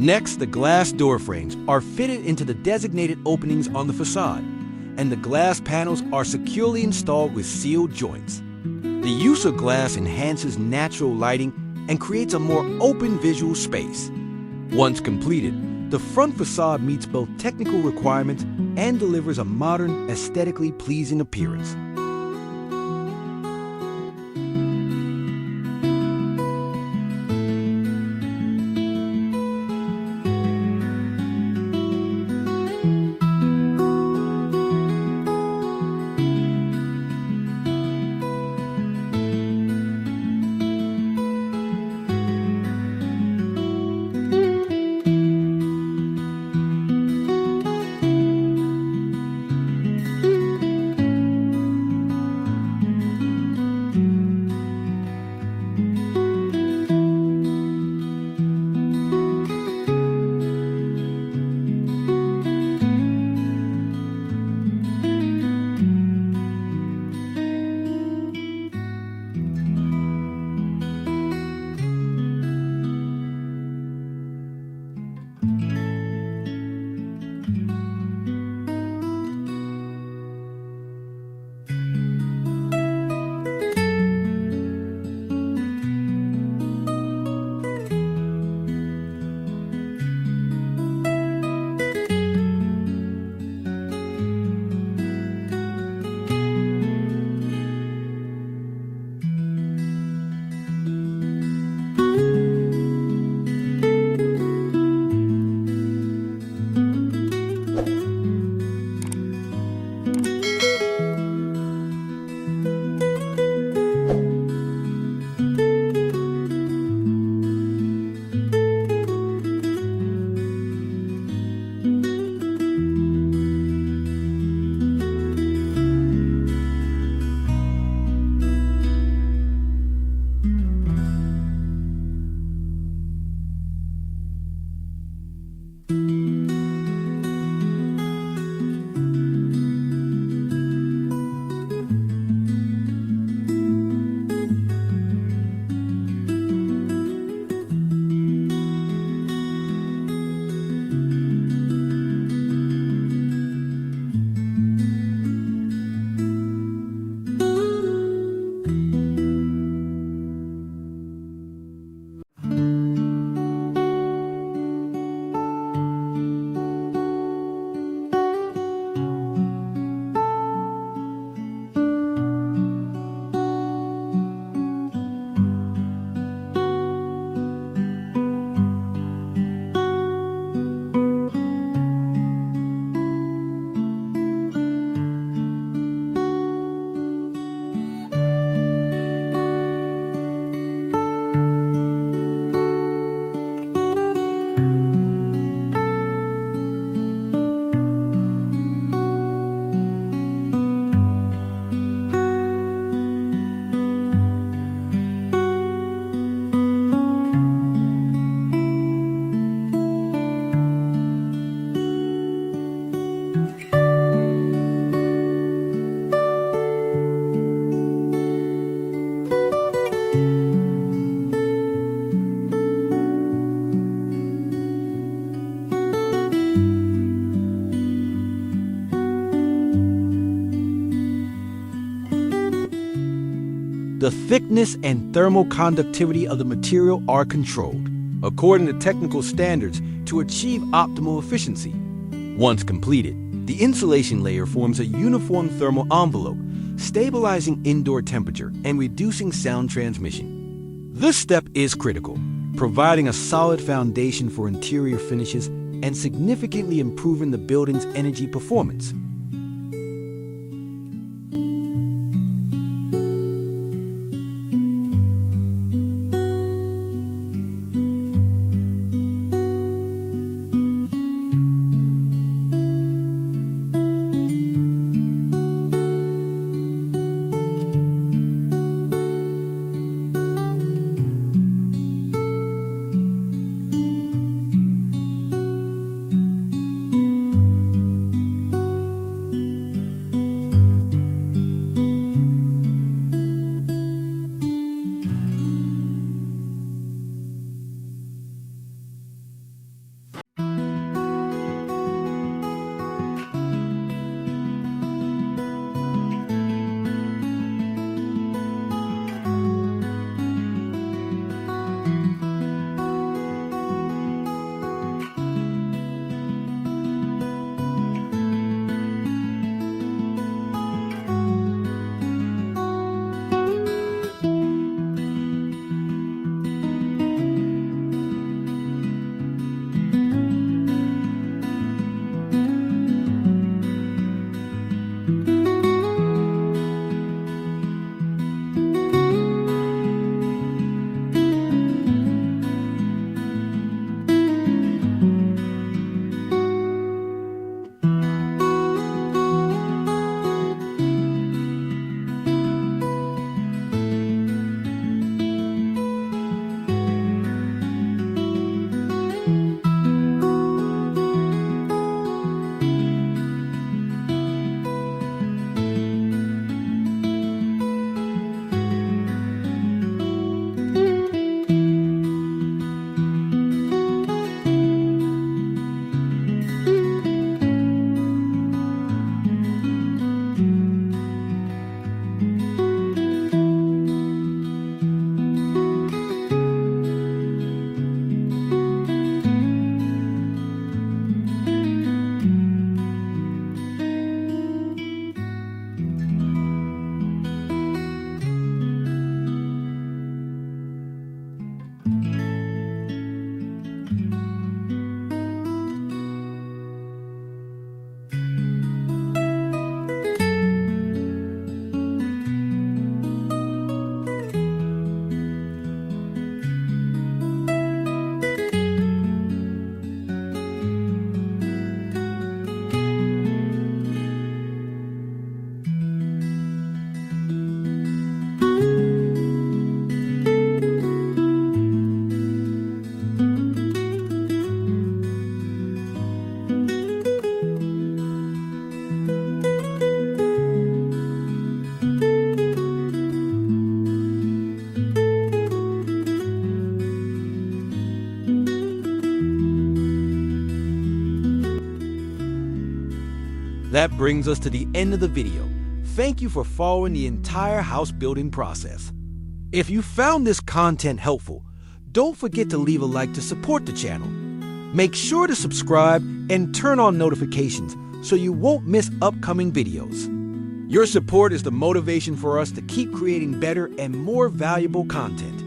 Next, the glass door frames are fitted into the designated openings on the facade, and the glass panels are securely installed with sealed joints. The use of glass enhances natural lighting and creates a more open visual space. Once completed, the front facade meets both technical requirements and delivers a modern, aesthetically pleasing appearance. The thickness and thermal conductivity of the material are controlled, according to technical standards, to achieve optimal efficiency. Once completed, the insulation layer forms a uniform thermal envelope, stabilizing indoor temperature and reducing sound transmission. This step is critical, providing a solid foundation for interior finishes and significantly improving the building's energy performance. That brings us to the end of the video. Thank you for following the entire house building process. If you found this content helpful, don't forget to leave a like to support the channel. Make sure to subscribe and turn on notifications so you won't miss upcoming videos. Your support is the motivation for us to keep creating better and more valuable content.